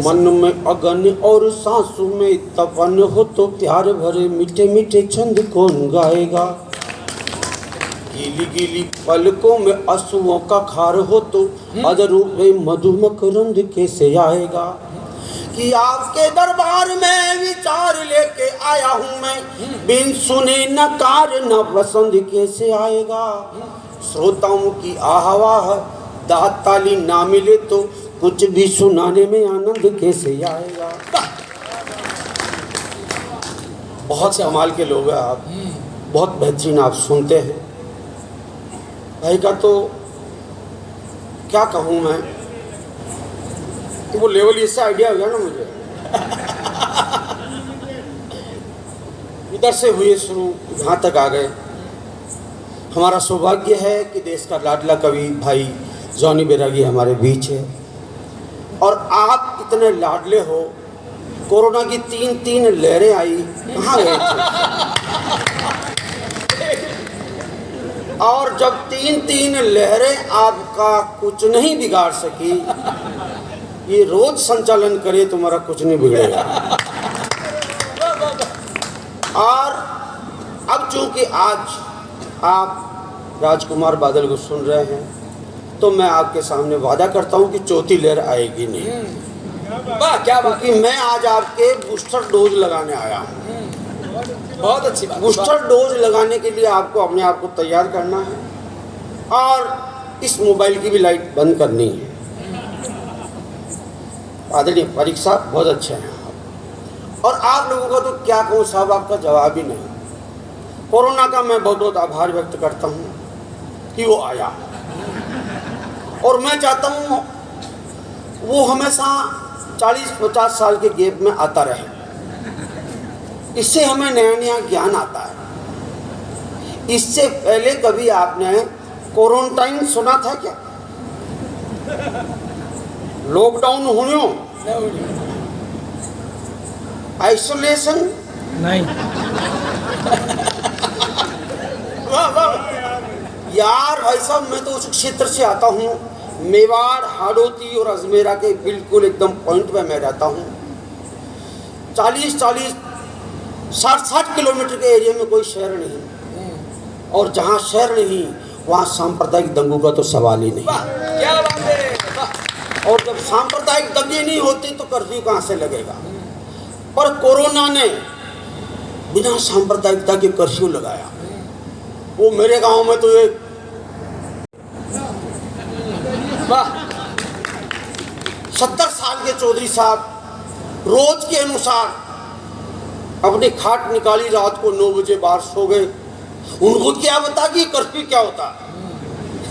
मन में अगन और सांसों में तपन हो तो प्यार भरे मीठे मीठे छंद कौन गाएगा। गीली गीली पलकों में आंसुओं का खार हो तो अधरों में मधुमकरंद कैसे आएगा। कि आपके दरबार में विचार लेके आया हूँ मैं, बिन सुने नकार न पसंद कैसे आएगा। श्रोताओं की आवाह दात ताली ना मिले तो कुछ भी सुनाने में आनंद कैसे आएगा। बहुत कमाल के लोग हैं आप, बहुत बेहतरीन आप सुनते हैं। भाई का तो क्या कहूँ मैं, वो लेवल इससे आइडिया हो गया ना मुझे। इधर से हुए शुरू, यहाँ तक आ गए। हमारा सौभाग्य है कि देश का लाडला कवि भाई जॉनी बैरागी हमारे बीच है। और आप इतने लाडले हो, कोरोना की तीन लहरें आई, कहाँ गए थे। और जब तीन लहरें आपका कुछ नहीं बिगाड़ सकी, ये रोज संचालन करे तुम्हारा कुछ नहीं बिगड़ेगा। और अब चूंकि आज आप राजकुमार बादल को सुन रहे हैं, तो मैं आपके सामने वादा करता हूं कि चौथी लहर आएगी नहीं। क्या बात, क्योंकि मैं आज आपके बूस्टर डोज लगाने आया हूं। बहुत अच्छी बात। बूस्टर डोज लगाने के लिए आपको अपने आप को तैयार करना है और इस मोबाइल की भी लाइट बंद करनी है। आदरणीय परीक्षा बहुत अच्छे हैं आप, और आप लोगों का तो क्या कहूँ साहब, आपका जवाब ही नहीं। कोरोना का मैं बहुत बहुत आभार व्यक्त करता हूँ कि वो आया, और मैं चाहता हूँ वो हमेशा 40-50 साल के गैप में आता रहे। इससे हमें नया नया ज्ञान आता है। इससे पहले कभी आपने क्वारंटाइन सुना था क्या? लॉकडाउन होने, आइसोलेशन नहीं। यार भाई साहब, मैं तो उस क्षेत्र से आता हूँ, मेवाड़, हाड़ौती और अजमेरा के बिल्कुल एकदम पॉइंट पे मैं रहता हूँ। 40-60 किलोमीटर के एरिया में कोई शहर नहीं, और जहाँ शहर नहीं वहाँ सांप्रदायिक दंगों का तो सवाल ही नहीं। क्या बात है। और जब सांप्रदायिक दंगे नहीं होते तो कर्फ्यू कहाँ से लगेगा। पर कोरोना ने बिना सांप्रदायिकता के कर्फ्यू लगाया। वो मेरे गांव में तो एक 70 साल के चौधरी साहब रोज के अनुसार अपनी खाट निकाली, रात को 9 बजे बाहर सो गए। उनको क्या बता कि कर्फ्यू क्या होता।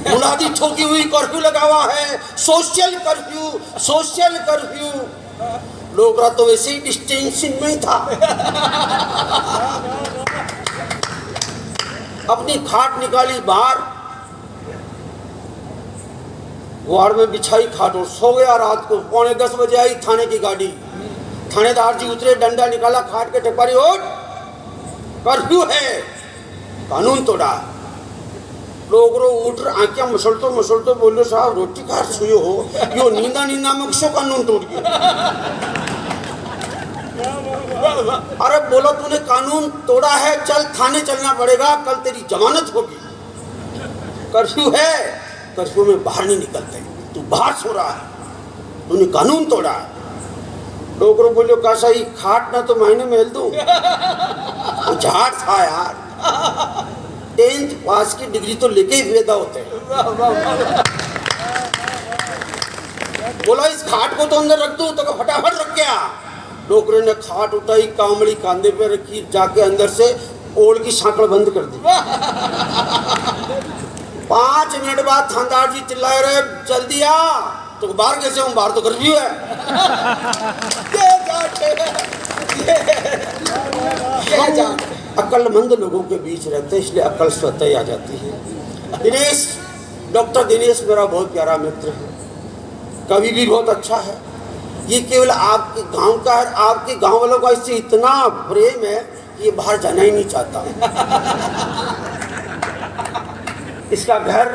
मुनादी ठोकी हुई कर्फ्यू लगा हुआ है, सोशल कर्फ्यू। लोग रात तो वैसे ही डिस्टेंसिंग में ही था। अपनी खाट निकाली बाहर, वार्ड में बिछाई खाट और सो गया। रात को 9:45 बजे आई थाने की गाड़ी। थानेदार जी उतरे, डंडा निकाला, खाट के टपारी, उठ, कर्फ्यू है, कानून तोड़ा। लोग रो उठ आंखें मसलतो बोलो, साहब रोटी खा सुयो हो, यो नींदा में किसो कानून टूट गया। अरे बोलो, तूने कानून तोड़ा है, चल थाने चलना पड़ेगा, कल तेरी जमानत होगी। कर्फ्यू है, कर्फ्यू में बाहर नहीं निकलते, तू बाहर सो रहा है, तूने कानून तोड़ा है। लोग रो बोलो, का सही खाट ना तो महीने में हिल दूं। झाड़ था यार, 10th पास की डिग्री तो लेके ही वेदा होते हैं। बोला, इस खाट को तो अंदर रख दूं, तो फटाफट रख गया। डोकरे ने खाट उठाई, कामड़ी कांधे पे रखी, जाके अंदर से ओढ़ की सांकड़ बंद कर दी। 5 मिनट बाद थानेदार जी चिल्लाए रहे, जल्दी आ। तो बाहर कैसे हूँ, बाहर तो कर्फ्यू है। अक्लमंद लोगों के बीच रहते, इसलिए अक्ल स्वतः ही आ जाती है। दिनेश, डॉक्टर दिनेश मेरा बहुत प्यारा मित्र है, कवि भी बहुत अच्छा है। ये केवल आपके गांव का है, आपके गांव वालों का इससे इतना प्रेम है कि ये बाहर जाना ही नहीं चाहता। इसका घर,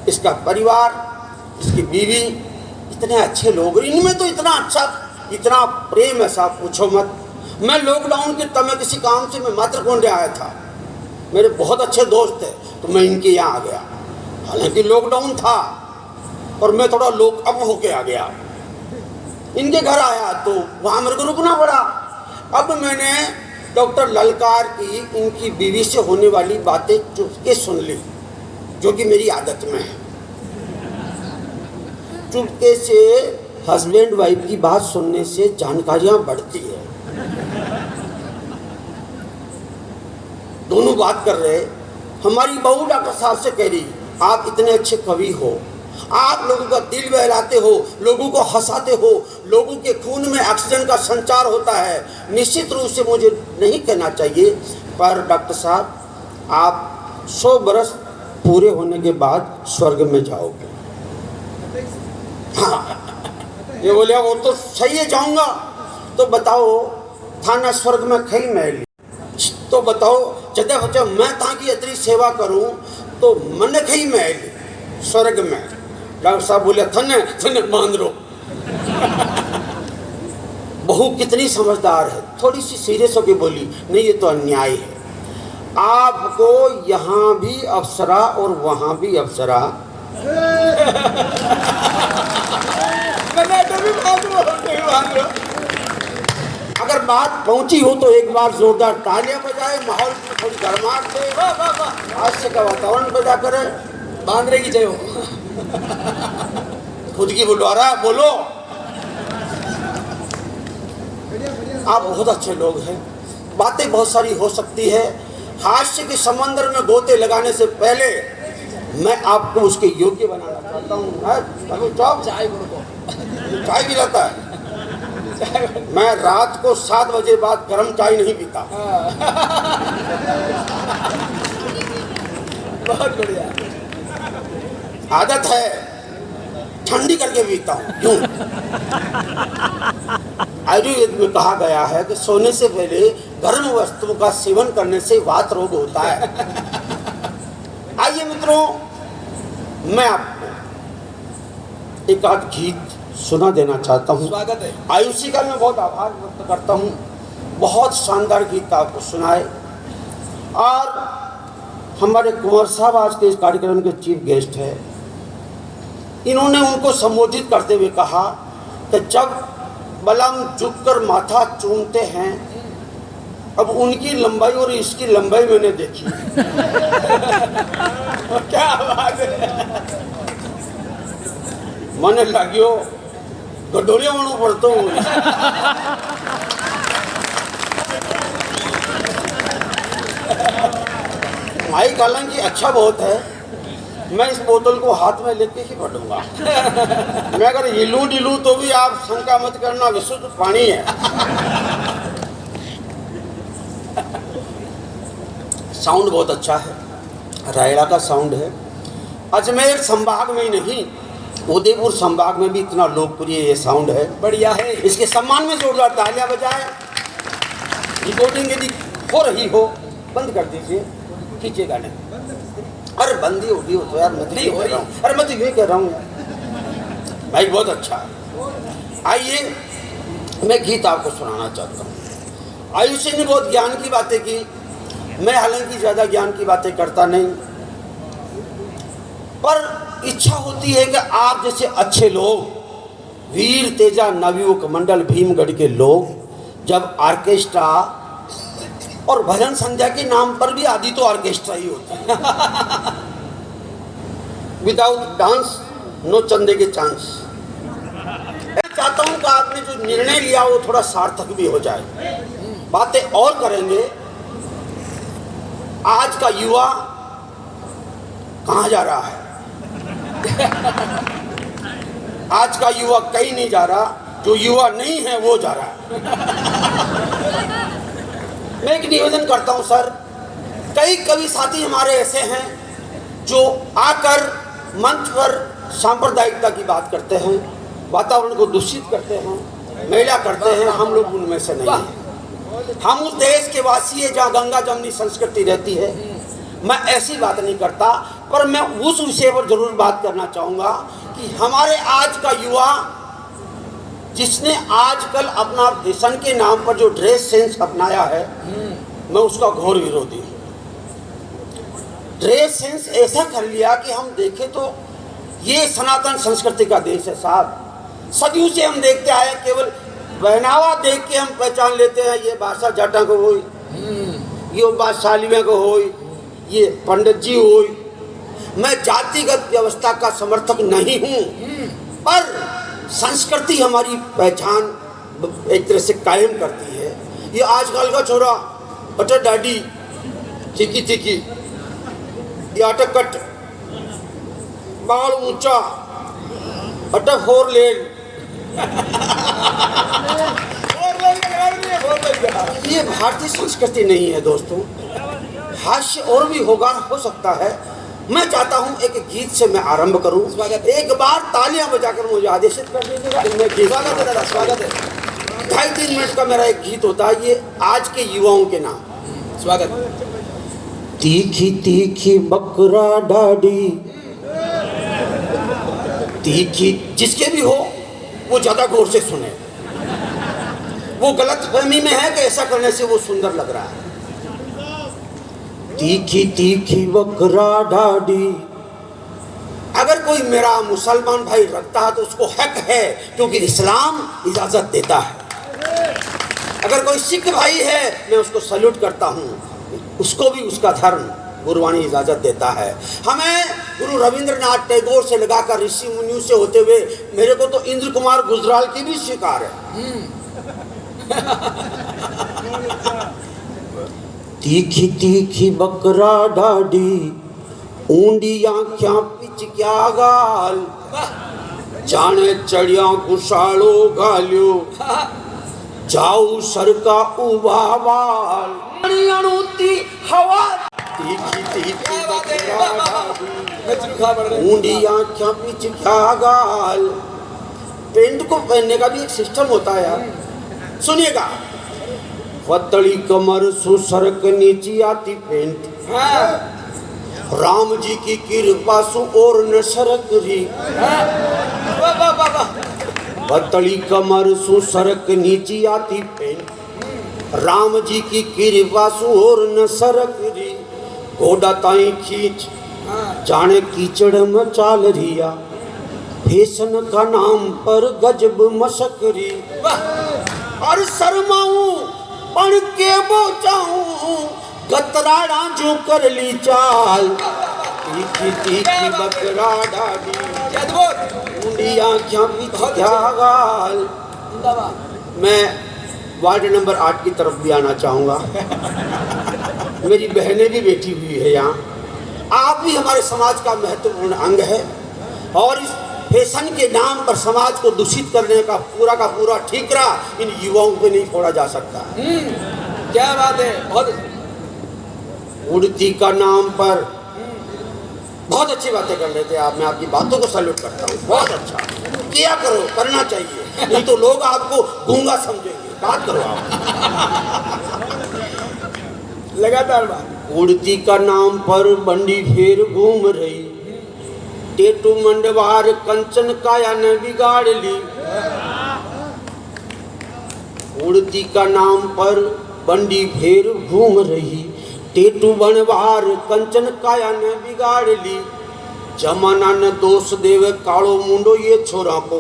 इसका परिवार, इसकी बीवी, इतने अच्छे लोग, इनमें तो इतना अच्छा इतना प्रेम ऐसा पूछो मत। मैं लॉकडाउन के तब किसी काम से मैं मातृकुंड आया था, मेरे बहुत अच्छे दोस्त थे, तो मैं इनके यहाँ आ गया। हालांकि लॉकडाउन था और मैं थोड़ा लोक अप होके आ गया, इनके घर आया तो वहाँ मेरे को रुकना पड़ा। अब मैंने डॉक्टर ललकार की इनकी बीवी से होने वाली बातें चुपके सुन ली, जो कि मेरी आदत में है। चुपके से हस्बैंड वाइफ की बात सुनने से जानकारियां बढ़ती है। दोनों बात कर रहे, हमारी बहू डॉक्टर साहब से कह रही, आप इतने अच्छे कवि हो, आप लोगों का दिल बहलाते हो, लोगों को हंसाते हो, लोगों के खून में ऑक्सीजन का संचार होता है। निश्चित रूप से मुझे नहीं कहना चाहिए, पर डॉक्टर साहब आप 100 बरस पूरे होने के बाद स्वर्ग में जाओगे। हाँ, ये बोले वो तो सही है, जाऊंगा। तो बताओ थाना स्वर्ग में खई महल, तो बताओ जब बच्चा मैं था की इतनी सेवा करूं तो मन खई महल स्वर्ग में। डॉक्टर साहब बोले थने मान लो। बहू कितनी समझदार है, थोड़ी सी सीरियस होकर बोली, नहीं ये तो अन्याय है, आपको यहाँ भी अप्सरा और वहाँ भी अप्सरा। अगर बात पहुंची हो तो एक बार जोरदार तालियां बजाए, माहौल में थोड़ी गर्माहट दे, हास्य का वातावरण पैदा करे। बांद्रे की जय हो। खुद की बुलवारा बोलो। आप बहुत अच्छे लोग हैं, बातें बहुत सारी हो सकती है। हास्य के समंदर में गोते लगाने से पहले मैं आपको उसके योग्य बनाना चाहता हूँ। चाय पिलाता है, मैं रात को 7 बजे बाद गर्म चाय नहीं पीता। बहुत बढ़िया आदत है, ठंडी करके पीता हूँ। क्यों? आयुर्वेद में कहा गया है कि सोने से पहले गर्म वस्तुओं का सेवन करने से वात रोग होता है। आइए मित्रों, मैं आपको एक आध गीत सुना देना चाहता हूँ। स्वागत है। आयुषी का मैं बहुत आभार व्यक्त करता हूँ, बहुत शानदार गीत आपको सुनाए। और हमारे कुंवर साहब आज के इस कार्यक्रम के चीफ गेस्ट है। इन्होंने उनको संबोधित करते हुए कहा कि जब बलम झुककर माथा चूमते हैं, अब उनकी लंबाई और इसकी लंबाई मैंने देखी। क्या बात है, मन लगियो गडोरिया मनु पड़ता हूँ। माइक हालांकि अच्छा बहुत है, मैं इस बोतल को हाथ में लेके ही पढ़ूंगा। मैं अगर हिलूं डिलूं तो भी आप शंका मत करना, विशुद्ध पानी है। साउंड बहुत अच्छा है, रायड़ा का साउंड है। अजमेर संभाग में ही नहीं, उदयपुर संभाग में भी इतना लोकप्रिय ये साउंड है, बढ़िया है। इसके सम्मान में जोरदार तालियां बजाएं। रिकॉर्डिंग यदि हो रही हो बंद कर दीजिए, खींचेगा नहीं। अरे बंदी होगी हो तो यार, मैं नहीं हो रहा हूँ। अरे मैं तो ये कह रहा हूँ भाई, बहुत अच्छा है। आइए मैं गीत आपको सुनाना चाहता हूँ। आयुषी ने बहुत ज्ञान की बातें की, मैं हालांकि ज़्यादा ज्ञान की बातें करता नहीं, पर इच्छा होती है कि आप जैसे अच्छे लोग, वीर तेजा नवयुवक मंडल भीमगढ़ के लोग, जब ऑर्केस्ट्रा और भजन संध्या के नाम पर भी आदि तो ऑर्केस्ट्रा ही होता है। विदाउट डांस नो चंदे के चांस। मैं चाहता हूं कि आपने जो निर्णय लिया वो थोड़ा सार्थक भी हो जाए। बातें और करेंगे। आज का युवा कहां जा रहा है? आज का युवा कहीं नहीं जा रहा, जो युवा नहीं है वो जा रहा है। मैं एक निवेदन करता हूं सर, कई कवि साथी हमारे ऐसे हैं जो आकर मंच पर सांप्रदायिकता की बात करते हैं, वातावरण को दूषित करते हैं, मैला करते हैं। हम लोग उनमें से नहीं हैं। हम उस देश के वासी हैं जहाँ गंगा जमनी संस्कृति रहती है। मैं ऐसी बात नहीं करता, पर मैं उस विषय पर जरूर बात करना चाहूँगा कि हमारे आज का युवा जिसने आजकल अपना फैशन के नाम पर जो ड्रेस सेंस अपनाया है, मैं उसका घोर विरोधी हूँ। ड्रेस सेंस ऐसा कर लिया कि हम देखें तो ये सनातन संस्कृति का देश है साहब। सदियों से हम देखते आए, केवल पहनावा देख के हम पहचान लेते हैं, ये भाषा जाटा को होई, ये बात शालिया को होई, ये पंडित जी होई। मैं जातिगत व्यवस्था का समर्थक नहीं हूँ, पर संस्कृति हमारी पहचान एक तरह से कायम करती है। ये आजकल का छोरा अटर डाडी चिकी चिकी, ये अटक कट बाल ऊंचा अटक फोर लेन, ये भारतीय संस्कृति नहीं है दोस्तों। हास्य और भी होगा, हो सकता है। मैं चाहता हूं एक गीत से मैं आरंभ करूं। एक बार तालियां बजाकर मुझे आदेशित कर दीजिएगा। स्वागत है। 2.5-3 मिनट का मेरा एक गीत होता है, ये आज के युवाओं के नाम। स्वागत। तीखी तीखी बकरा डाडी, तीखी जिसके भी हो वो ज्यादा गौर से सुने। वो गलत फहमी में है कि ऐसा करने से वो सुंदर लग रहा है। तीखी तीखी बकरा डाडी, अगर कोई मेरा मुसलमान भाई रखता है तो उसको हक है, क्योंकि इस्लाम इजाजत देता है। अगर कोई सिख भाई है, मैं उसको सल्यूट करता हूँ, उसको भी उसका धर्म गुरुवाणी इजाजत देता है। हमें गुरु रविंद्रनाथ टैगोर से लगाकर ऋषि मुनियों से होते हुए मेरे को तो इंद्र कुमार गुजराल की भी स्वीकार है। तीखी तीखी बकरा डाडी, ऊंडी आँख्यां पिच क्या गाल, जाने चढ़िया घुसाड़ो गालियो, जाऊ सरका उबा बाल, अणुती हवा। तीखी तीखी बकरा डाडी, ऊंडी आँख्यां पिच क्या गाल। पेंट को पहनने का भी एक सिस्टम होता है यार, सुनिएगा। पतली कमर सुसरक नीची आती पेंट, राम जी की कृपा सु और न सरक री। पतली कमर सुसरक नीची आती पेंट, राम जी की कृपा सु और न सरक री। गोडा ताई खींच जाने कीचड़ में चाल रिया, फैशन का नाम पर गजब मशकरी। और शर्माऊं पण के बोचाऊं, गतराड़ा जो कर ली चाल। तीखी तीखी बकरा डाडी, ऊंडी आँखें पीछे क्या गाल। मैं वार्ड नंबर 8 की तरफ भी आना चाहूँगा। मेरी बहनें भी बैठी हुई है यहाँ। आप भी हमारे समाज का महत्वपूर्ण अंग है, और इस फैशन के नाम पर समाज को दूषित करने का पूरा ठीकरा इन युवाओं पे नहीं फोड़ा जा सकता। क्या बात है। बहुत उड़ती का नाम पर बहुत अच्छी बातें कर लेते हैं आप। मैं आपकी बातों को सैल्यूट करता हूँ, बहुत अच्छा किया करो, करना चाहिए, नहीं तो लोग आपको गूंगा समझेंगे। बात करो आप। लगातार बात। उड़ती का नाम पर बंडी फेर घूम रही, टेटू मंडवार कंचन काया ने बिगाड़ ली। उड़ती का नाम पर बंडी फेर घूम रही, टेटू बनवार कंचन काया ने बिगाड़ ली। जमाना ने दोष देवे कालो मुंडो ये छोरा को,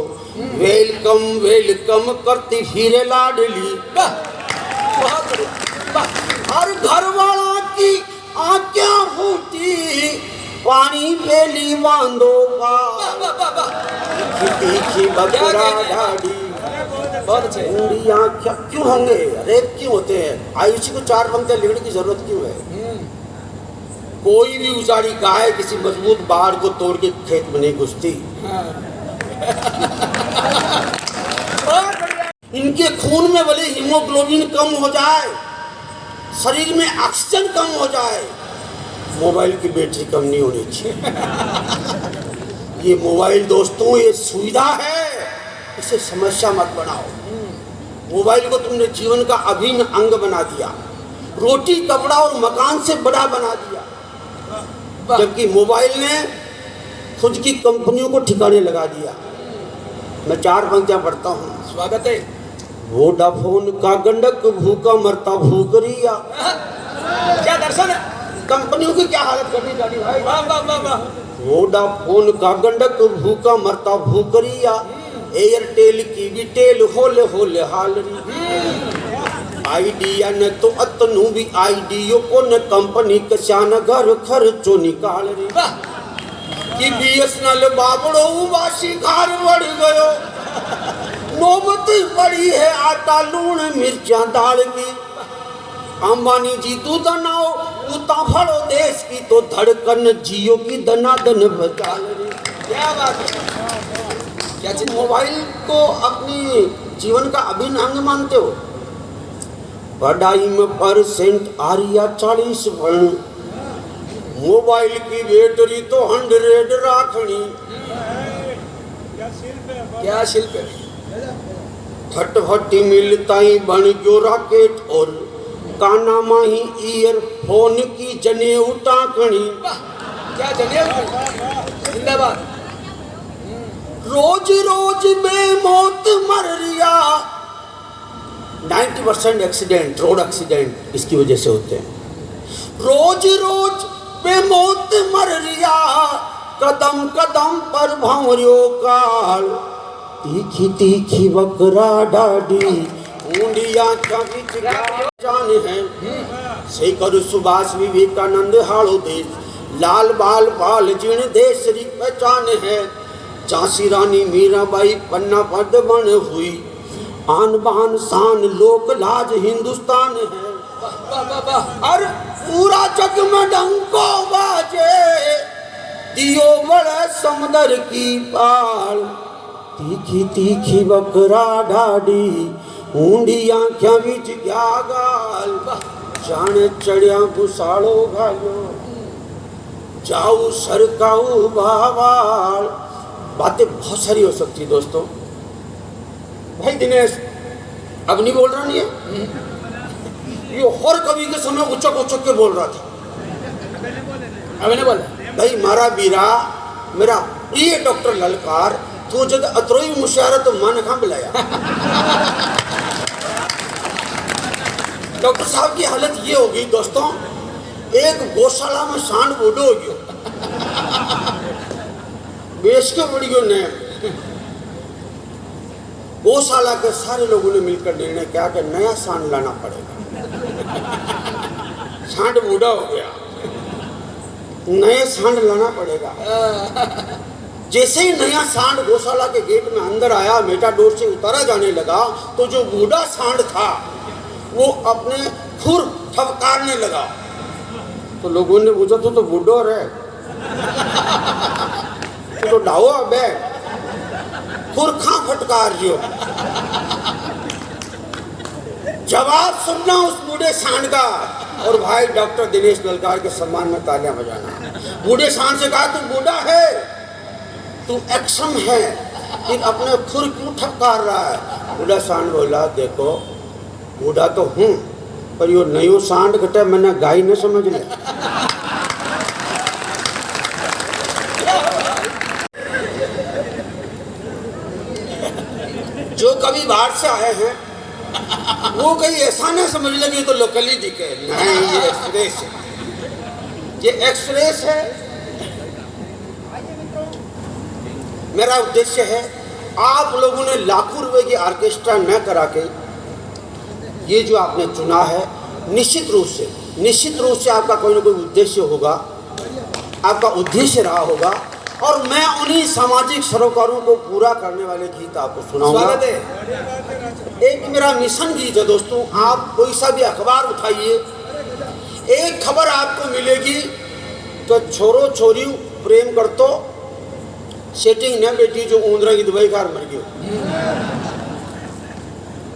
वेलकम वेलकम करती फिरे लाडली। हर घर वाला की आँखें फूटी, पानी पेली बांधो का। तीखी बकरा डाडी, ऊंडी आँखें क्यों होंगे, रेप क्यों होते हैं, आयुषी को 4 पंक्तियां लिखने की जरूरत क्यों है। कोई भी उजाड़ी गाय किसी मजबूत बाड़ को तोड़ के खेत में नहीं घुसती। इनके खून में भले हीमोग्लोबिन कम हो जाए, शरीर में ऑक्सीजन कम हो जाए, मोबाइल की बैटरी कम नहीं होनी चाहिए। ये मोबाइल दोस्तों ये सुविधा है, इसे समस्या मत बनाओ। मोबाइल को तुमने जीवन का अभिन्न अंग बना दिया, रोटी कपड़ा और मकान से बड़ा बना दिया, जबकि मोबाइल ने खुद की कंपनियों को ठिकाने लगा दिया। मैं 4 पंक्तियां पढ़ता हूँ। स्वागत है। वोडाफोन का गंडक भूखा मरता भूकरिया। क्या दर्शन है, कंपनियों की क्या हालत करनी चाहिए भाई। वाह वाह वाह वाह। वोडाफोन का गंडक भूखा मरता भूकरिया, एयरटेल की भी टेल होले होले हालरी। आइडिया न तो अतनु भी आइडियो को न कंपनी कशान घर खर्चो निकाल रे। कि बीएसएनएल बाबड़ो वासी घर बढ़ गयो, नौबत पड़ी है आटा लूण मिर्चा दाल की। अंबानी जी तू दनाओ उता फड़ो देश की, तो धड़कन जियो की दनादन बचा रे। क्या बात है, क्या चीज। मोबाइल को अपनी जीवन का अभिन्न अंग मानते हो। पढ़ाई में परसेंट आ रिया 40 बन, मोबाइल की बैटरी तो 100 राखनी। क्या शिल्प है। फटफटी मिलता ही बन गयो रॉकेट, और काना माही ईयरफोन की जने उटाकनी। क्या जनेऊ, जिंदाबाद। रोज रोज बेमौत मर रिया। 90% एक्सीडेंट, रोड एक्सीडेंट इसकी वजह से होते हैं। रोज रोज बेमौत मर रिया, कदम कदम पर भंवरियो काल। तीखी तीखी बकरा डाडी, ऊंडिया कभी जान है। से कर सुभाष विवेकानंद हाड़ो देश, लाल बाल बाल जीर्ण देश री पहचान है। झांसी रानी मीराबाई पन्ना पद बन हुई, आन बान शान लोक लाज हिंदुस्तान है। और पूरा जग में डंको बाजे, दियो बड़े समुद्र की पाल। तीखी तीखी बकरा ढाडी, ऊंडी आंख्या विच क्या गाल। जाने चढ़िया गुसाड़ो घालो, जाऊ सरकाऊ बावाल। बातें बहुत सारी हो सकती है दोस्तों। भाई दिनेश अब नहीं बोल रहा, नहीं है ये हर कवि के समय उचक उचक के बोल रहा था। अब नहीं बोला भाई मारा बीरा मेरा प्रिय डॉक्टर ललकार, तू जब अतरोई मुशारा तो मन कहाँ बुलाया। डॉक्टर साहब की हालत ये होगी दोस्तों, एक गौशाला में सांड बूढ़ो हो गयो, बेच के बढ़ गयो ने। गौशाला के सारे लोगों ने मिलकर निर्णय किया कि नया सांड लाना पड़ेगा। सांड बूढ़ा हो गया, नए सांड लाना पड़ेगा। जैसे ही नया सांड गौशाला के गेट में अंदर आया, मेटाडोर से उतारा जाने लगा, तो जो बूढ़ा सांड था वो अपने खुर ठपकारने लगा। तो लोगों ने पूछा तो बूढ़ो रे, तो डाहो बे खुर खा फटकार जो। जवाब सुनना उस बूढ़े सांड का, और भाई डॉक्टर दिनेश ललकार के सम्मान में तालियां बजाना। बूढ़े सांड से कहा तू बूढ़ा है, तू एक्शन है, फिर अपने खुर क्यों ठपकार रहा है। बूढ़ा सांड बोला देखो बूढ़ा तो हूँ, पर यो नयो सांड घटे मैंने गाय न समझ लिया। जो कभी बाहर से आए हैं वो कहीं ऐसा ना समझ लगे तो लोकली दिखे, नहीं ये एक्सप्रेस है, ये एक्सप्रेस है। मेरा उद्देश्य है आप लोगों ने लाखों रुपए की ऑर्केस्ट्रा न करा के ये जो आपने चुना है, निश्चित रूप से आपका कोई ना कोई उद्देश्य होगा, आपका उद्देश्य रहा होगा, और मैं उन्हीं सामाजिक सरोकारों को पूरा करने वाले गीत आपको सुनाऊंगा। स्वागत है। एक मेरा मिशन गीत है दोस्तों। आप कोई सा भी अखबार उठाइए, एक खबर आपको मिलेगी तो छोरो छोरी प्रेम कर तो सेटिंग न बेटी जो ऊंदरा की दवाई कार मर गई।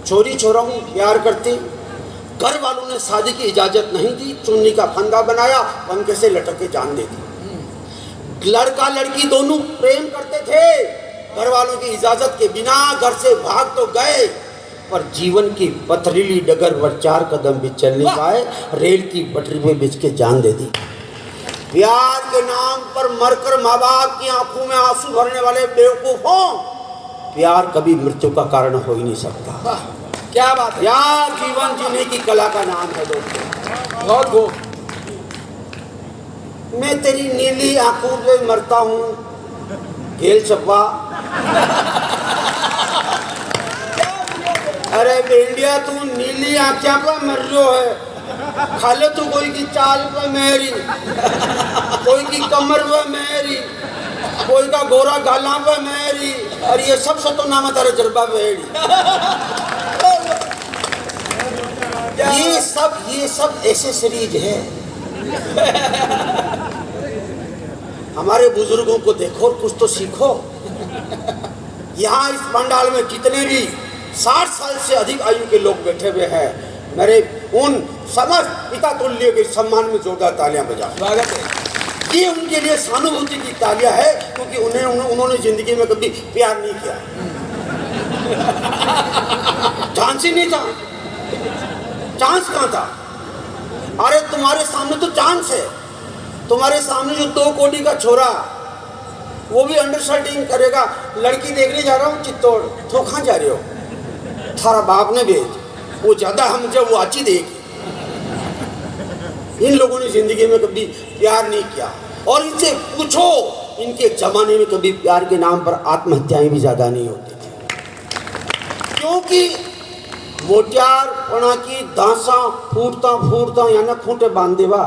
छोरी छोरा को प्यार करती, घर वालों ने शादी की इजाजत नहीं दी, चुन्नी का फंदा बनाया, पंखे से लटक के जान दे दी। लड़का लड़की दोनों प्रेम करते थे, घर वालों की इजाजत के बिना घर से भाग तो गए, पर जीवन की पथरीली डगर पर 4 कदम भी चल नहीं पाए, रेल की पटरी पे बिछ के जान दे दी। प्यार के नाम पर मरकर माँ बाप की आंखों में आंसू भरने वाले बेवकूफों, प्यार कभी मृत्यु का कारण हो ही नहीं सकता। वाह, क्या बात है। प्यार जीवन जीने की कला का नाम है दोस्तों। बहुत खूब। मैं तेरी नीली आंखों पे मरता हूँ घेल चप्पा। अरे बेंडिया तू नीली आंखों पे मर रही है, खाले तू कोई की चाल पे मेरी, कोई की कमर पे मेरी, कोई का गोरा गाला पे मेरी, और ये सब तो नाम है तेरे जरबा पे हेड़ी। ये सब एसेसरीज है। हमारे बुजुर्गों को देखो और कुछ तो सीखो। यहाँ इस पंडाल में जितने भी 60 साल से अधिक आयु के लोग बैठे हुए हैं, मेरे उन समस्त पिता तुल्य के सम्मान में जोरदार तालियां बजा। स्वागत है। ये उनके लिए सहानुभूति की तालियां है, क्योंकि उन्होंने जिंदगी में कभी प्यार नहीं किया। चांस ही नहीं था। चांस कहाँ था? अरे तुम्हारे सामने तो चांस है। तुम्हारे सामने जो 2 कोटी का छोरा, वो भी अंडरस्टैंडिंग करेगा। लड़की देखने जा रहा हूँ चित्तौड़, तो कहाँ जा रहे हो? थारा बाप ने भेज, वो ज्यादा हम जब वो अच्छी देगी। इन लोगों ने जिंदगी में कभी प्यार नहीं किया, और इनसे पूछो, इनके जमाने में कभी प्यार के नाम पर आत्महत्याएं भी ज्यादा नहीं होती थी, क्योंकि मोटियार पणा की दांसा फूटता फूटता या न खूंटे बांध देवा।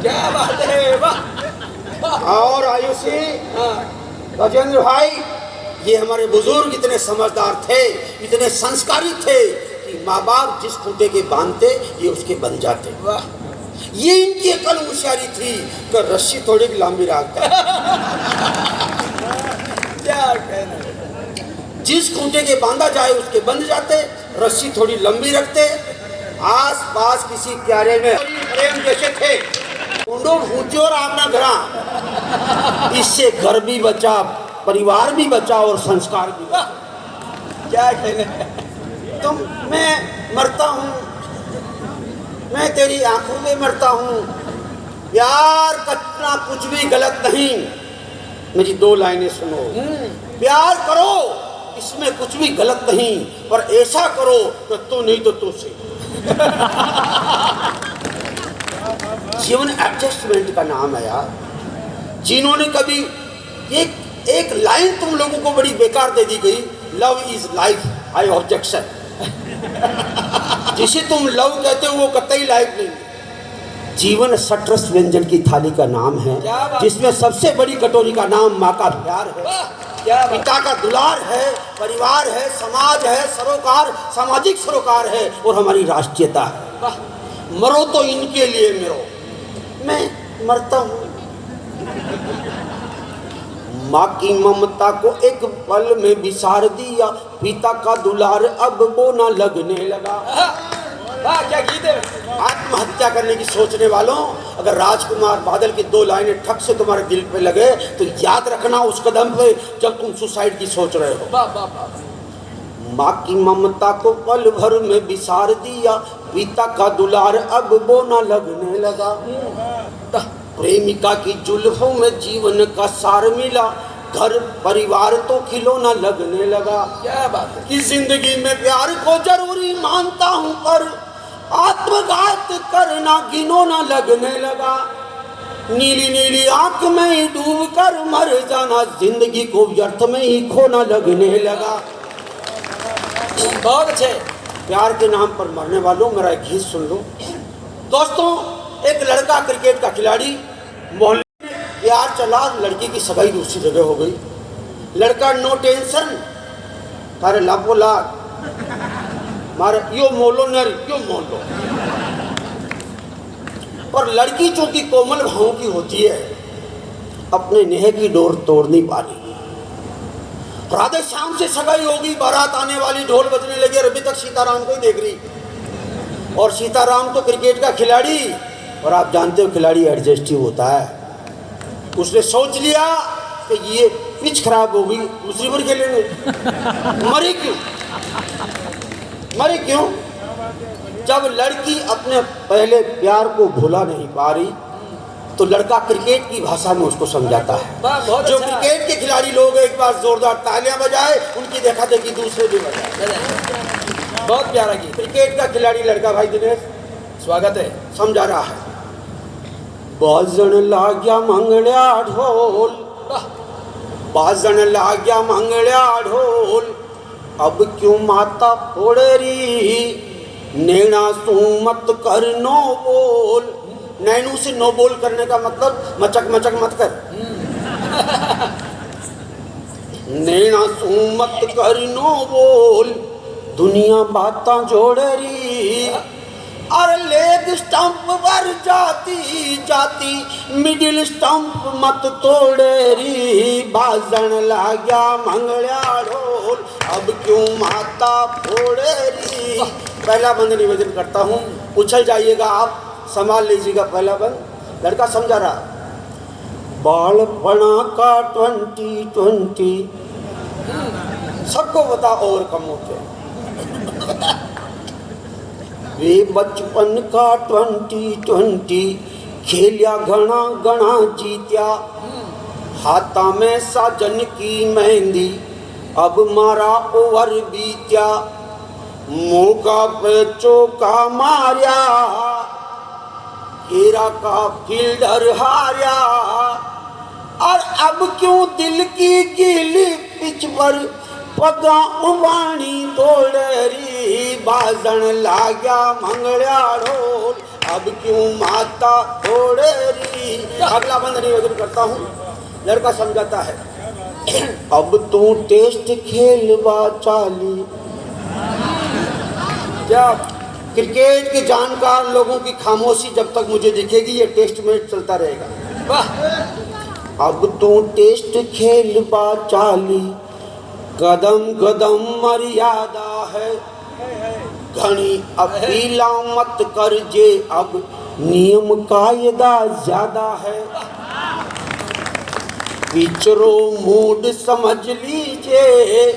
क्या बात है। वाह। और आयुषी, राजेंद्र भाई, ये हमारे बुजुर्ग इतने समझदार थे, इतने संस्कारी थे कि माँ बाप जिस खूंटे के बांधते ये उसके बन जाते। वाह। ये इनकी अकल होशियारी थी कि रस्सी थोड़ी लंबी रखता। क्या कहना है। जिस खूंटे के बांधा जाए उसके बंध जाते, रस्सी थोड़ी लंबी रखते। आस पास किसी क्यारे में प्रेम जैसे थे, ऊँटो ऊँचे और आपना घरा। इससे घर भी बचा, परिवार भी बचा और संस्कार भी बचा। क्या कहना है। तुम, मैं मरता हूँ, मैं तेरी आंखों में मरता हूँ, प्यार करना कुछ भी गलत नहीं। मेरी 2 लाइनें सुनो। प्यार करो, इसमें कुछ भी गलत नहीं, पर ऐसा करो कि तू नहीं तो तू से। जीवन एडजस्टमेंट का नाम है यार। जिन्होंने कभी एक लाइन तुम लोगों को बड़ी बेकार दे दी गई, love is life, I objection. जिसे तुम लव कहते हो वो कतई लाइफ नहीं। जीवन सटरस व्यंजन की थाली का नाम है, जिसमें सबसे बड़ी कटोरी का नाम माँ का प्यार है, पिता का दुलार है, परिवार है, समाज है, सरोकार, सामाजिक सरोकार है, और हमारी राष्ट्रीयता है। मरो तो इनके लिए मरो। मैं मरता हूँ। माँ की ममता को एक पल में बिसार दिया, पिता का दुलार अब बोना लगने लगा। क्या गीत है। आत्महत्या करने की सोचने वालों, अगर राजकुमार बादल की 2 लाइनें ठक से तुम्हारे दिल पे लगे तो याद रखना उस कदम पे जब तुम सुसाइड की सोच रहे हो। वाह वाह वाह। माँ की ममता को पल भर में बिसार दिया, पिता का दुलार अब बोना लगने लगा। प्रेमिका की जुल्फों में जीवन का सार मिला, घर परिवार तो खिलौना लगने लगा। क्या बात है। कि जिंदगी में प्यार को जरूरी मानता हूँ, पर आत्मघात करना घिनौना लगने लगा। नीली नीली आंख में ही डूब कर मर जाना, जिंदगी को व्यर्थ में ही खोना लगने लगा। बहुत अच्छे। प्यार के नाम पर मरने वालों, मेरा एक गीत सुन लो दोस्तों। एक लड़का क्रिकेट का खिलाड़ी, मोहल्ले में प्यार चला, लड़की की सगाई दूसरी जगह हो गई। लड़का नो टेंशन, तारे लापो लाख मारे यो मोलो नर यो मोलो। और लड़की चूंकि कोमल भावों की होती है, अपने नेह की डोर तोड़ नहीं पानी। राधे श्याम से सगाई होगी, बारात आने वाली, ढोल बजने लगे, अभी तक सीताराम को ही देख रही। और सीताराम तो क्रिकेट का खिलाड़ी, और आप जानते हो खिलाड़ी एडजस्टिव होता है। उसने सोच लिया कि ये पिच खराब हो गई, दूसरी बार खेलेंगे। मरी क्यों? मरी क्यों? जब लड़की अपने पहले प्यार को भुला नहीं पा रही, तो लड़का क्रिकेट की भाषा में उसको समझाता है। जो क्रिकेट के खिलाड़ी लोग हैं, एक बार जोरदार तालियां बजाए, उनकी देखा देखी दूसरे भी बजाए। बहुत प्यारा गीत। क्रिकेट का खिलाड़ी लड़का भाई दिनेश स्वागत है। समझा रहा है। बाजन लाग्या मंगल्या ढोल, बाजन लाग्या मंगल्या ढोल, अब क्यों माता फोड़ेरी, नैना सू मत कर नो बोल। नैनू से नो बोल करने का मतलब मचक मचक मत कर। नैना सू मत कर नो बोल, दुनिया बातां जोड़ेरी, और लेग स्टंप पर जाती जाती मिडिल स्टंप मत तोड़ेरी। बाजन लाग्या मंगल्या ढोल, अब क्यों माता फोड़ेरी। पहला बंद निवेदन करता हूँ, उछल जाइएगा आप, संभाल लीजिएगा पहला बंद। लड़का समझा रहा। बालपना का 2020 सबको बता ओवर कम होते हैं। वे बचपन का 2020 खेलिया घना घना जीत्या, हाथा में साजन की मेहंदी, अब मारा ओवर बीत्या, मौका पे चौका मारिया, घेरा का फील्डर हारिया, और अब क्यों दिल की गीली पिच पर पगा उबाणी तोड़ेरी। बाजन लाग्या मंगल्या ढोल, अब क्यों माता तोड़ेरी। अगला बंद निवेदन करता हूँ, लड़का समझाता है। अब तू टेस्ट खेलवा चाली। जब क्रिकेट के जानकार लोगों की खामोशी जब तक मुझे दिखेगी, ये टेस्ट मैच चलता रहेगा। वाह। अब तू टेस्ट खेलवा चाली, कदम कदम मर्यादा है, घनी अपीला मत कर जे, अब नियम कायदा ज्यादा है। पिचरो मूड समझ लीजिए,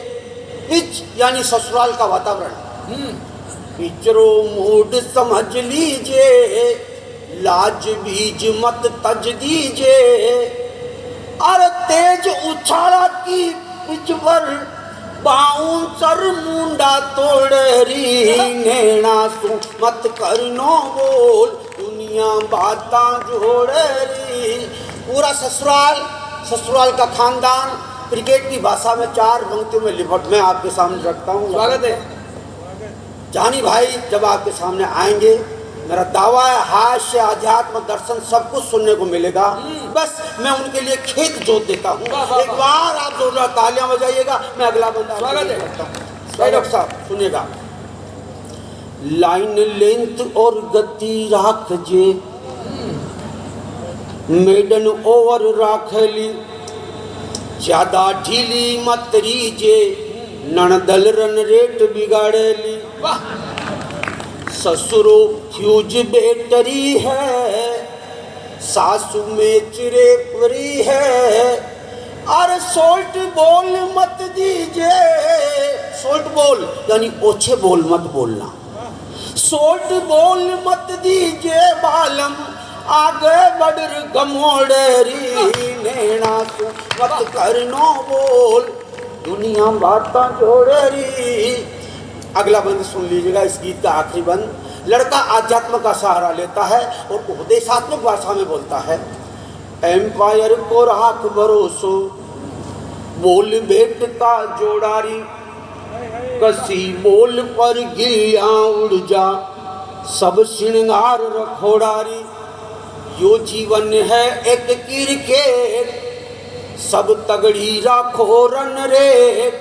पिच यानी ससुराल का वातावरण। पिचरो मूड समझ लीजिए, लाज बीज मत तज दीजिए, और तेज उछाला की पिच पर बाउंसर मुंडा तोड़ेरी। नैना सू मत कर नो बोल, दुनिया बातां जोड़ेरी। पूरा ससुराल का खानदान क्रिकेट की भाषा में 4 पंक्तियों में लिपट मैं आपके सामने रखता हूँ। स्वागत है। जानी भाई जब आपके सामने आएंगे, मेरा दावा है हास्य अध्यात्म दर्शन सब कुछ सुनने को मिलेगा। बस मैं उनके लिए खेत जोत देता हूँ। एक बार आप जोरदार तालियां बजाइएगा, मैं अगला बंदा स्वागत है। करता हूँ। डॉक्टर साहब सुनिएगा। लाइन लेंथ और गति राख जे, मेडन ओवर राखली, ज्यादा ढीली मत रीजे, नणदल रन रेट बिगाड़ेली। ससुरो फ्यूज बैटरी है, सासू में चिरेपरी है, और सोल्ट बोल मत दीजिए। सोल्ट बोल यानी ओछे बोल मत बोलना। सोल्ट बोल मत दीजिए बालम, आगे बढ़ गमोड़ेरी। नैना तू मत कर नो बोल, दुनिया बातां जोड़ेरी। अगला बंद सुन लीजिएगा, इस गीत का आखिरी बंद। लड़का आध्यात्म का सहारा लेता है और उपदेशात्मक भाषा में बोलता है। एम्पायर को राख भरोसो, बोल भेट का जोड़ारी, कसी बोल पर गिलियां उड़ जा, सब श्रृंगार रखोड़ारी। यो जीवन है एक क्रिकेट, सब तगड़ी राखो रन रेट,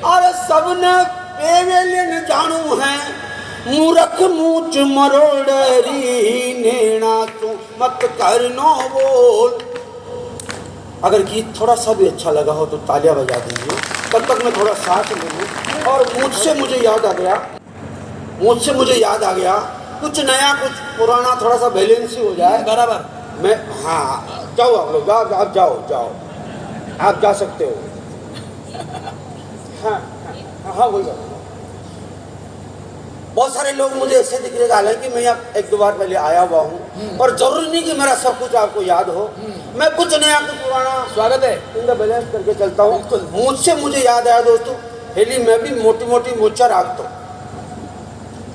और सबने पेवेलियन जानू है, मूर्ख मूच मरोड़री। नैना तू मत कर नो बोल। अगर गीत थोड़ा सा भी अच्छा लगा हो तो तालियां बजा दीजिए, तब तक मैं थोड़ा साथ ले लूँ। और मुझसे मुझे याद आ गया कुछ नया कुछ पुराना थोड़ा सा बैलेंस ही हो जाए। बराबर। मैं हाँ जाओ, आप लोग आप जाओ, आप जा सकते हो। हाँ वही बात। बहुत सारे लोग मुझे ऐसे दिख रहे, हालांकि मैं यहाँ एक दो बार पहले आया हुआ हूँ और जरूरी नहीं कि मेरा सब कुछ आपको याद हो। मैं कुछ नया कुछ पुराना स्वागत है। इनका बैलेंस करके चलता हूँ। मुझसे मुझे याद आया दोस्तों, हेली मैं भी मोटी मोटी मूछा रखता हूँ।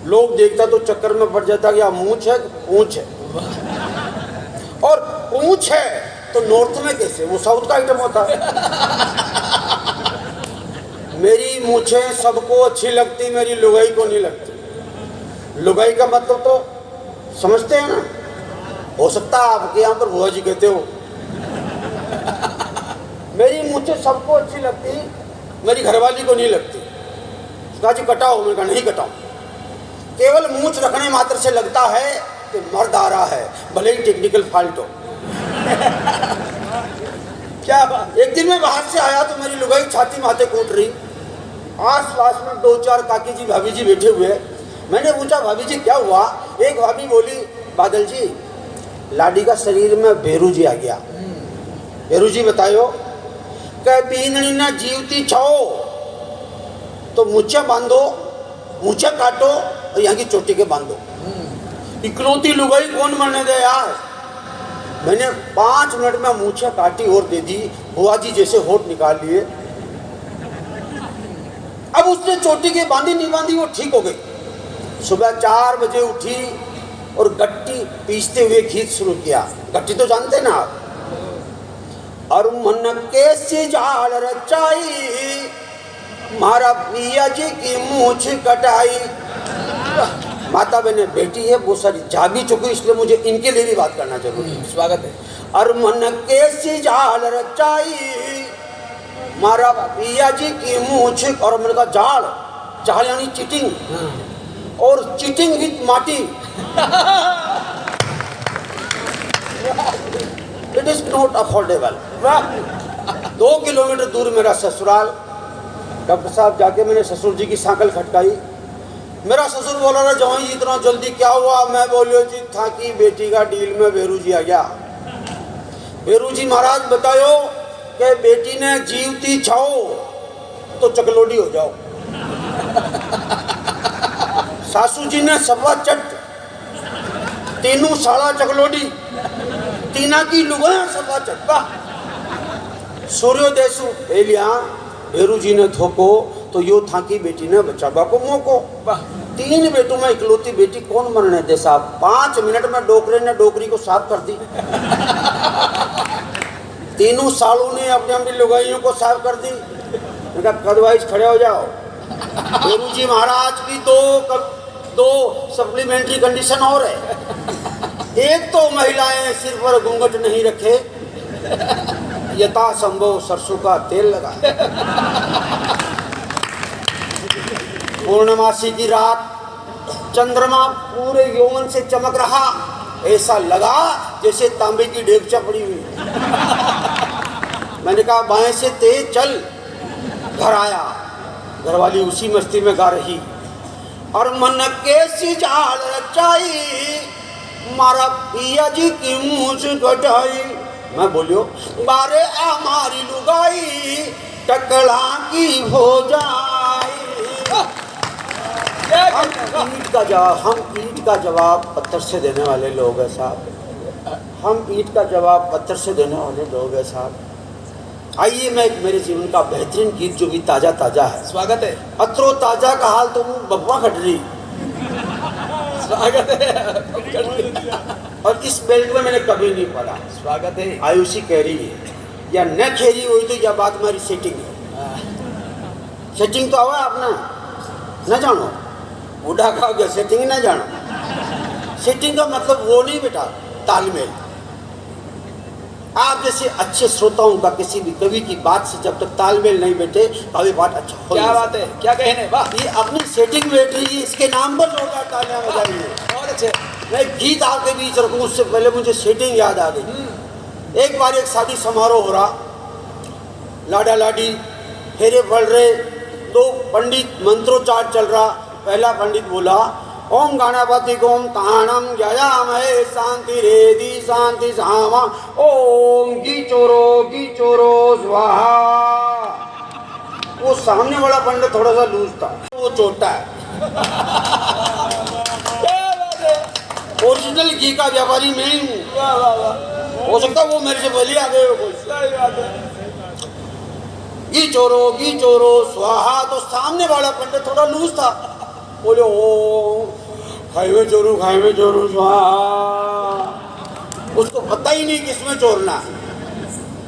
लोग देखता तो चक्कर में पड़ जाता कि मूछ है पूछ है, और पूछ है तो नॉर्थ में कैसे, वो साउथ का आइटम होता है। मेरी मूछें सबको अच्छी लगती, मेरी लुगाई को नहीं लगती। लुगाई का मतलब तो समझते हैं ना, हो सकता है आपके यहाँ पर बुआ जी कहते हो। मेरी मूछें सबको अच्छी लगती, मेरी घरवाली को नहीं लगती। कहा जी कटाओ, मैं कहा नहीं कटाऊं। केवल मूछ रखने मात्र से लगता है कि मर्द आ रहा है, भले ही टेक्निकल फॉल्ट हो। क्या बात। एक दिन मैं बाहर से आया तो मेरी लुगाई छाती माथे कूट रही। आस पास में दो चार काकी जी भाभी जी बैठे हुए। मैंने पूछा भाभी जी क्या हुआ? एक भाभी बोली बादल जी लाडी का शरीर में भेरू जी आ गया। भेरू जी बतायो कह बीननी ना जीवती छो तो मुझे बांधो, मुझे काटो और यहाँ की चोटी के बांधो। इकलौती लुगाई कौन मरने दे यार। मैंने 5 मिनट में मूछे काटी और दे दी, बुआ जी जैसे होठ निकाल लिए। अब उसने चोटी के बांधी नहीं बांधी, वो ठीक हो गई। सुबह 4 बजे उठी और गट्टी पीसते हुए गीत शुरू किया। गट्टी तो जानते ना आप। और मन के सिजाल रचाई, मारा पिया जी की मूछ कटाई। माता बहने बेटी है, वो सारी जा भी चुकी, इसलिए मुझे इनके लिए भी बात करना जरूरी है। स्वागत है। और मन के सिजाल रचाई, मारा पिया जी की मूछ, और मैंने कहा जाल, जाल यानी चीटिंग, और चीटिंग विथ माटी। It is not affordable. 2 kilometre दूर मेरा ससुराल। डॉक्टर साहब जाके मैंने ससुर जी की सांकल खटकाई। मेरा ससुर बोला रहा जवाई जी इतना जल्दी क्या हुआ? मैं बोलियो जी था कि बेटी का डील में भेरू जी आ गया। भेरू जी महाराज बतायो कि बेटी ने जीवती छाओ तो चकलोडी हो जाओ। सासू जी ने सवा चट, तीनों साड़ा चकलोडी, तीना की लुगाया सवा चट। सूर्योदय सु एलिया भेरू जी ने थोको तो यो था कि बेटी ने बचाबा को मोको। 3 बेटों में इकलौती बेटी कौन मरने दे साहब। 5 मिनट में डोकरे ने डोकरी को साफ कर दी। तीनों सालों ने अपने अपनी लुगाइयों को साफ कर दी। उनका कदवाइज खड़े हो जाओ। भेरू जी महाराज की दो सप्लीमेंट्री कंडीशन और है। एक तो महिलाएं सिर पर घूंघट नहीं रखे, यथासंभव सरसों का तेल लगा। पूर्णमासी की रात चंद्रमा पूरे यौवन से चमक रहा, ऐसा लगा जैसे तांबे की डेगचा पड़ी हुई। मैंने कहा बाएं से तेज चल। घर आया, घरवाली उसी मस्ती में गा रही। और मन के सिजाल रचाई, मारा पिया जी की मूछ कटाई। मैं बोलियो बारे हमारी लुगाई टकला की हो जाए। हम ईंट का जवाब पत्थर से देने वाले लोग हैं साहब। हम ईंट का जवाब पत्थर से देने वाले लोग हैं साहब। आइए मैं एक मेरे जीवन का बेहतरीन गीत जो भी ताजा ताजा है। स्वागत है। अत्रो ताजा का हाल तो बब्बा खट रही। स्वागत है। और इस बेल्ट में मैंने कभी नहीं पढ़ा। स्वागत है। आयुषी कह रही है या न कह रही हुई तो यह बात हमारी सेटिंग है। सेटिंग तो आवा आपने न जानो, बूढ़ा खाओ क्या सेटिंग न जानो। सेटिंग का मतलब वो नहीं बेटा, तालमेल। आप जैसे अच्छे श्रोताओं का किसी भी कवि की बात से जब तक तालमेल नहीं बैठे कभी बात अच्छा हो। क्या बात है, क्या कहने। वाह, ये अपनी सेटिंग बैठ रही है, इसके नाम पर जोरदार तालियां बजाइए। बहुत अच्छे। मैं गीत आपके बीच रखूं उससे पहले मुझे सेटिंग याद आ गई। एक बार एक शादी समारोह हो रहा, लाडा लाडी फेरे पड़ रहे, 2 पंडित मंत्रोच्चार चल रहा। पहला पंडित बोला ओम गणपति गोम ताणम जयामहे शांति रेदी शांति सामा ओम गी चोरो स्वाहा। वो सामने वाला पंडित थोड़ा सा लूज था, वो छोटा है। ओरिजिनल घी का व्यापारी मैं ही हूँ। वाह वाह वाह, हो सकता है वो मेरे से पहले आ गए हो कोई। सही बात है। घी चोरो स्वाहा। तो सामने वाला पंडित थोड़ा लूज था, बोले ओ खाए चोरू स्वाहा। उसको पता ही नहीं किसमें चोरना है।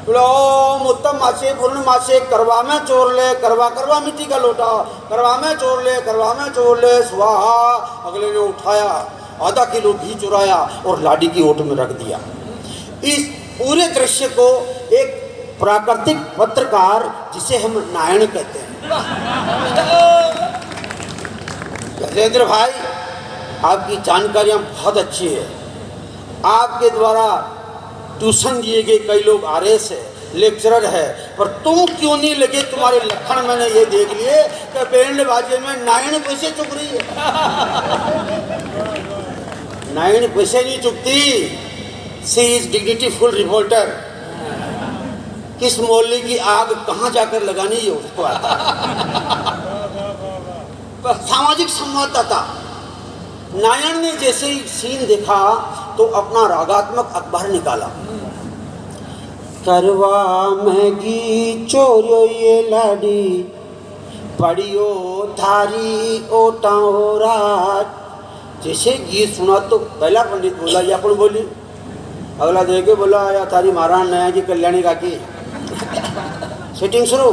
बोला ओम उत्तम मासे पूर्ण मासे, करवा में चोर ले, करवा मिट्टी का लोटा, करवा में चोर ले स्वाहा। अगले ने उठाया, आधा किलो घी चुराया और लाडी की ओट में रख दिया। इस पूरे दृश्य को एक प्राकृतिक पत्रकार, जिसे हम नारायण कहते हैं, गजेंद्र भाई आपकी जानकारियां बहुत अच्छी है। आपके द्वारा ट्यूशन दिए गए कई लोग आरएस है, लेक्चरर है, पर तुम क्यों नहीं लगे? तुम्हारे लक्षण मैंने ये देख लिए कि बैंड बाजे में नारायण पैसे चुक रही है। नारायण पैसे नहीं चुकती। सी इज डिग्निटी फुल रिपोर्टर। किस मोहल्ले की आग कहाँ जाकर लगानी है उसको आता। सामाजिक संवाददाता नारायण ने जैसे ही सीन देखा तो अपना रागात्मक अखबार निकाला। करवा में घी चोरियो ये लाडी, पड़ियो थारी ओटा हो रात। जैसे गीत सुना तो पहला पंडित बोला या कौन बोली, अगला देखे बोला या थारी महाराण नया जी कल्याणी का की। सेटिंग शुरू।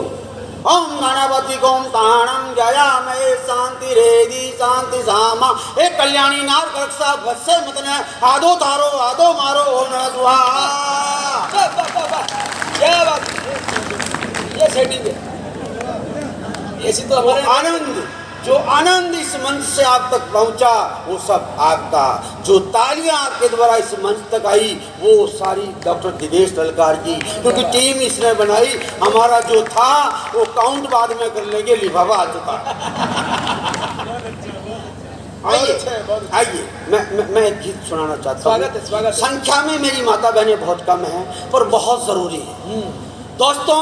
ओम गणपति गोम ताणम जया महे शांति रेदी शांति सामा। एक कल्याणी नार रक्षा भस्से मतने आदो तारो आदो मारो ओम नमः स्वाहा। क्या बात है, ये सेटिंग है। ऐसी तो हमारे आनंद, जो आनंद इस मंच से आप तक पहुंचा वो सब आपका। जो तालियां आपके द्वारा इस मंच तक आई वो सारी डॉक्टर दिनेश ललकार की, क्योंकि टीम इसने बनाई। हमारा जो था वो काउंट बाद में कर लेंगे, लिफाफा आ चुका। आइए मैं एक गीत सुनाना चाहता हूँ। स्वागत है, स्वागत है। संख्या में मेरी माता बहनें बहुत कम हैं, पर बहुत जरूरी है। दोस्तों,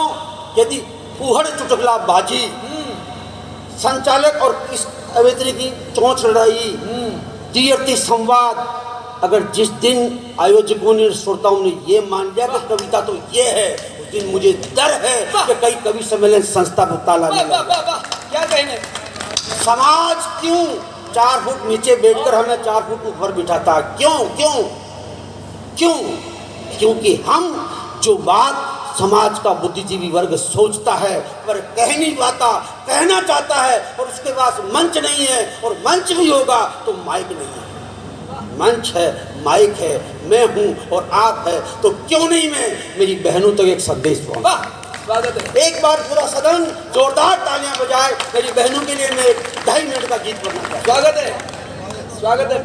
यदि फूहड़ चुटकुला बाजी, संचालक और इस अभिनेत्री की चोंच लड़ाई, तीर्थी संवाद, अगर जिस दिन आयोजकों ने श्रोताओं ने ये मान लिया कि कविता तो ये है, उस दिन मुझे डर है कि कई कवि सम्मेलन संस्था को ताला नहीं लगा। क्या कहने। समाज क्यों 4 फुट नीचे बैठकर हमें 4 फुट ऊपर बिठाता? क्यों क्यों क्यों? क्योंकि हम जो बात समाज का बुद्धिजीवी वर्ग सोचता है पर कह नहीं पाता, कहना चाहता है, और उसके पास मंच नहीं है, और मंच भी होगा तो माइक नहीं है। मंच है, माइक है, मैं हूँ और आप है, तो क्यों नहीं मैं मेरी बहनों तक एक संदेश पहुँचा। स्वागत है। एक बार पूरा सदन जोरदार तालियां बजाए मेरी बहनों के लिए। मैं 2.5 मिनट का गीत पढ़ना चाहता हूँ। स्वागत है, स्वागत है।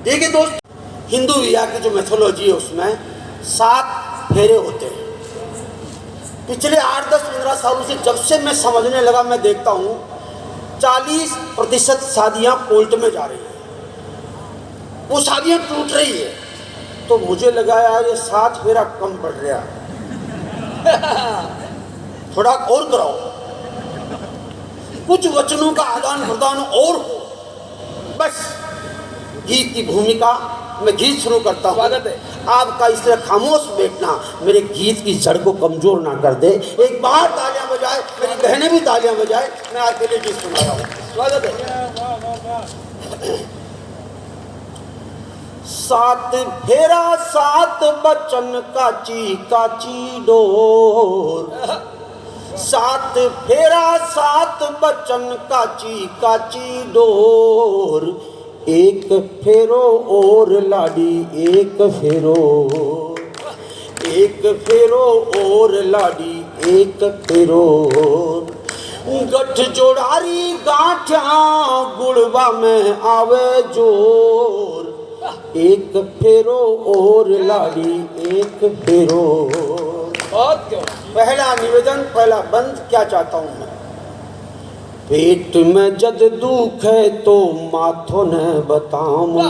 देखिए दोस्त, हिंदू विवाह की जो मैथोलॉजी है उसमें 7 फेरे होते हैं। पिछले 8-10-15 सालों से जब से मैं समझने लगा, मैं देखता हूँ 40% शादियाँ कोर्ट में जा रही हैं, वो शादियाँ टूट रही है। तो मुझे लगा यार ये 7 फेरा कम पड़ रहा, थोड़ा और कराओ, कुछ वचनों का आदान प्रदान और हो। बस गीत की भूमिका, मैं गीत शुरू करता हूँ। स्वागत है। आपका इस तरह खामोश बैठना मेरे गीत की जड़ को कमजोर ना कर दे। एक बार तालियां बजाए, मेरी बहनें भी तालियां बजाए, मैं आपके लिए गीत सुना रहा हूँ। स्वागत है। 7 फेरा 7 बचन काची काची डोर। 7 फेरा 7 बचन काची काची डोर। एक फेरो और लाडी एक फेरो, एक फेरो और लाडी एक फेरो। गठ जोड़ारी गांठा गुड़वा में आवे जोर। एक फेरो और लाड़ी एक फेरो। बहुत क्यों। पहला निवेदन, पहला बंद क्या चाहता हूँ मैं, पेट में जद दुख है तो माथो न बताऊं।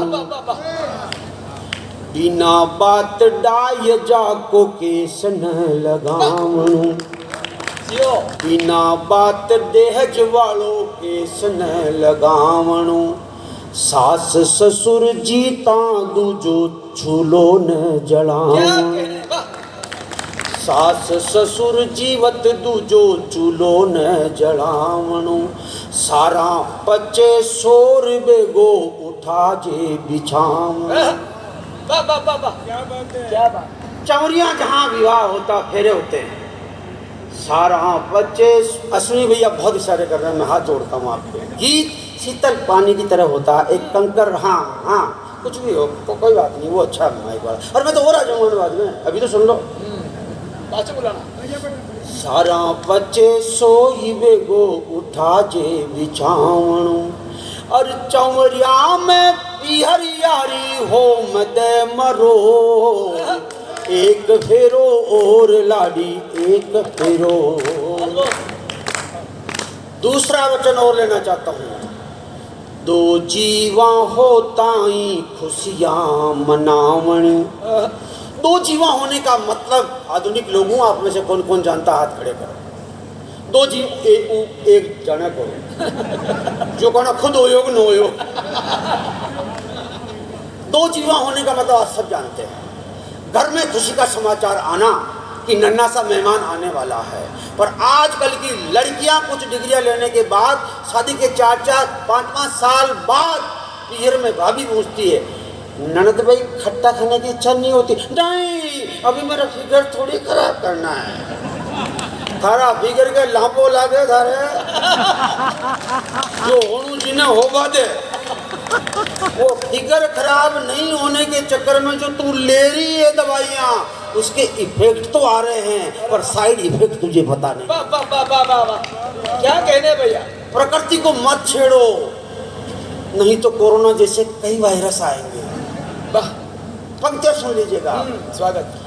बिना बात डाय जाको केस न लगाऊं। बिना बात देहज वालों केस न लगावणु। सास ससुर जीता दूजो चूलो न क्या जलावन। कहने, वाह। सास ससुर जीवत दूजो चूलो न जलावणो। सारा बच्चे शोर बेगो उठा जे बिछावन। वाह वाह वाह वाह, क्या बात है, क्या बात। चौरिया जहाँ विवाह होता फेरे होते हैं, सारा बच्चे। अश्विनी भैया बहुत इशारे कर रहे हैं, मैं हाथ जोड़ता हूँ आपको। गीत शीतल पानी की तरह होता है, एक कंकर। हाँ हाँ, कुछ भी हो तो कोई बात नहीं, वो अच्छा है बात। और मैं तो हो रहा जाऊँगा बाद में, अभी तो सुन लो। पाछे बुलाना। सारा बच्चे सोई बेगो उठा जे बिछावणो। और चौरिया में पिहरियारी हो मद मरो। एक फेरो और लाडी एक फेरो। दूसरा वचन और लेना चाहता हूँ। दो जीवा होताई खुशियाँ मनावणी। दो जीवा होने का मतलब आधुनिक लोगों, आप में से कौन कौन जानता, हाथ खड़े करो। दो जीव एक जाना करो जो कहना खुद हो योग नो योग। दो जीवा होने का मतलब आप सब जानते हैं। घर में खुशी का समाचार आना कि नन्हा सा मेहमान आने वाला है। पर आजकल की लड़कियां कुछ डिग्रियां लेने के बाद, शादी के 4-4, 5-5 साल बाद पियर में भाभी पूछती है, ननद भाई खट्टा खाने की इच्छा नहीं होती? नहीं, अभी मेरा फिगर थोड़ी खराब करना है। थारा फिगर के लांपो लागे थारे जो होनू जी ने होगा दे। वो फिगर खराब नहीं होने के चक्कर में जो तू ले रही है दवाइयाँ, उसके इफेक्ट तो आ रहे हैं, पर साइड इफेक्ट तुझे पता नहीं। वाह वाह वाह वाह वाह वाह, क्या कहने भैया। प्रकृति को मत छेड़ो, नहीं तो कोरोना जैसे कई वायरस आएंगे। वाह, पंक्तियां सुन लीजिएगा। स्वागत।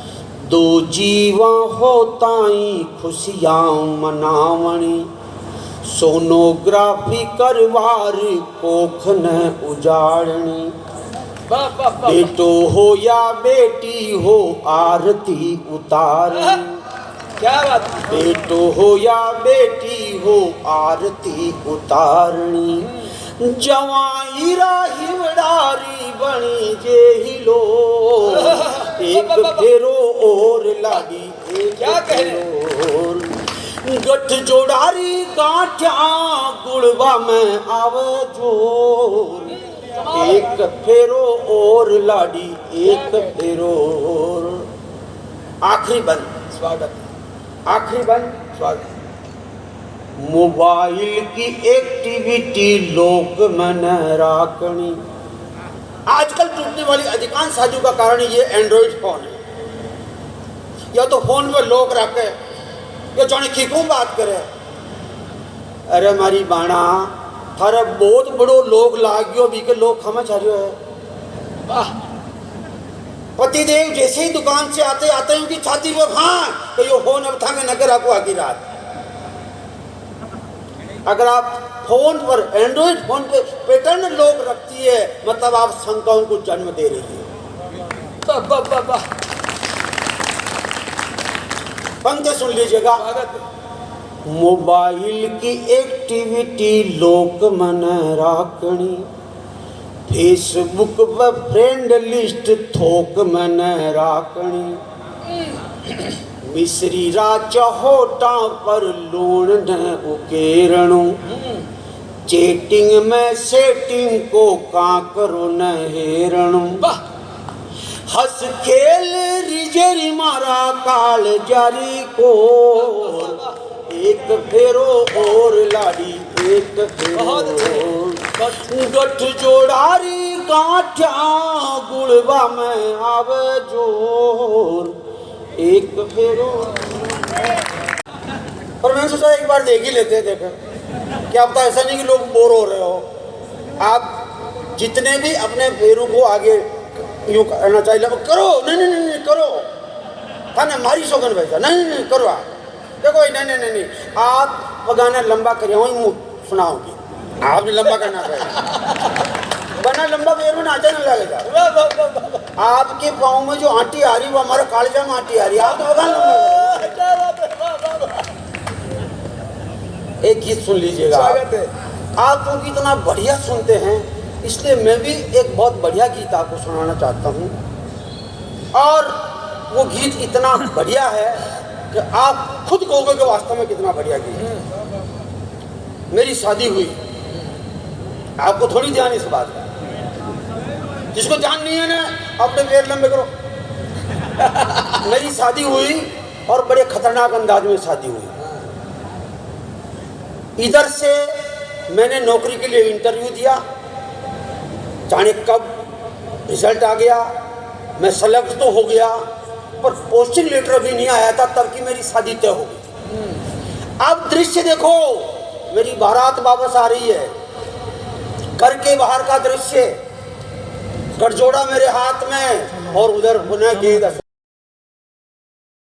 दो जीवा होताई खुशियाँ मनावणी। सोनोग्राफी करवार कोख न उजाड़नी। वाह वाह वाह, बेटो हो या बेटी हो आरती उतारनी। क्या बात। बेटो हो या बेटी हो आरती उतारनी। जवाई राही वडारी बनी जे हिलो। एक फेरो और लाडी एक क्या कह रहे फेरो। गठ जोड़ारी गांठा गुड़बा में आवे जोर। एक फेरो और लाडी एक फेरो और। आखिरी बंद, स्वागत। आखिरी बंद, स्वागत। मोबाइल की एक्टिविटी लोक मन राकणी। आजकल टूटने वाली अधिकांश साजों का कारण ये एंड्रॉइड फोन है। या तो फोन में लोक रखे या जाने खीखों बात करे। अरे मारी बाणा, थारे बहुत बड़ो लोग लाग्यो भी के लोग खमा चारियो है। वाह, पतिदेव जैसे ही दुकान से आते आते उनकी छाती पे भान तो यो फोन अब था मैं नगर आपको आगे रात। अगर आप फोन पर, एंड्रॉइड फोन पे पैटर्न लोग रखती है, मतलब आप शंकाओं को जन्म दे रही है। वाह वाह वाह वाह, पंक्ति सुन लीजिएगा। स्वागत। मोबाइल की एक्टिविटी लोक मन राकणी। फेसबुक पर फ्रेंड लिस्ट थोक मन राकणी। मिश्री राजा होटा पर लूण न उकेरणु। चेटिंग में सेटिंग को काकरो न हेरणु। वाह, हस खेल रिजरी मारा काल जारी को। एक फेरो और लाडी एक फेरो। गठ जोड़ारी गांठा गुड़बा में आवे जोर। एक फेरो। और मैंने सोचा एक बार देख ही लेते हैं। देखो क्या पता, ऐसा नहीं कि लोग बोर हो रहे हो। आप जितने भी अपने फेरों को आगे यूँ करना चाहिए करो। नहीं नहीं नहीं, नहीं करो। हाँ ना, मारी शोगन वैसा नहीं नहीं करो। आप देखो, नहीं नहीं नहीं नहीं, आप गाना लंबा करिए, वही मुँह सुनाओगी। आपने लंबा करना चाहिए, वरना लंबा पैर में नाचा नहीं लगेगा। वाह वाह वाह वाह, आपके पाँव में जो आंटी आ रही वो हमारे कालजा में आंटी आ रही है। आप तो बगान लंबा। क्या बात है, वाह वाह वाह, एक गीत सुन लीजिएगा। स्वागत है। आप क्योंकि इतना बढ़िया सुनते हैं इसलिए मैं भी एक बहुत बढ़िया गीत आपको सुनाना चाहता हूँ। और वो गीत इतना बढ़िया है कि आप खुद कहोगे कि वास्तव में कितना बढ़िया गीत है। मेरी शादी हुई, आपको थोड़ी ध्यान इस बात का, जिसको ध्यान नहीं है ना अपने पैर लंबे करो। मेरी शादी हुई और बड़े खतरनाक अंदाज में शादी हुई। इधर से मैंने नौकरी के लिए इंटरव्यू दिया, जाने कब रिजल्ट आ गया, मैं सेलेक्ट तो हो गया, पर पोस्टिंग लेटर भी नहीं आया था तब की मेरी शादी तय हो गई। अब दृश्य देखो, मेरी बारात वापस आ रही है, घर के बाहर का दृश्य, गठजोड़ा मेरे हाथ में और उधर पुणे के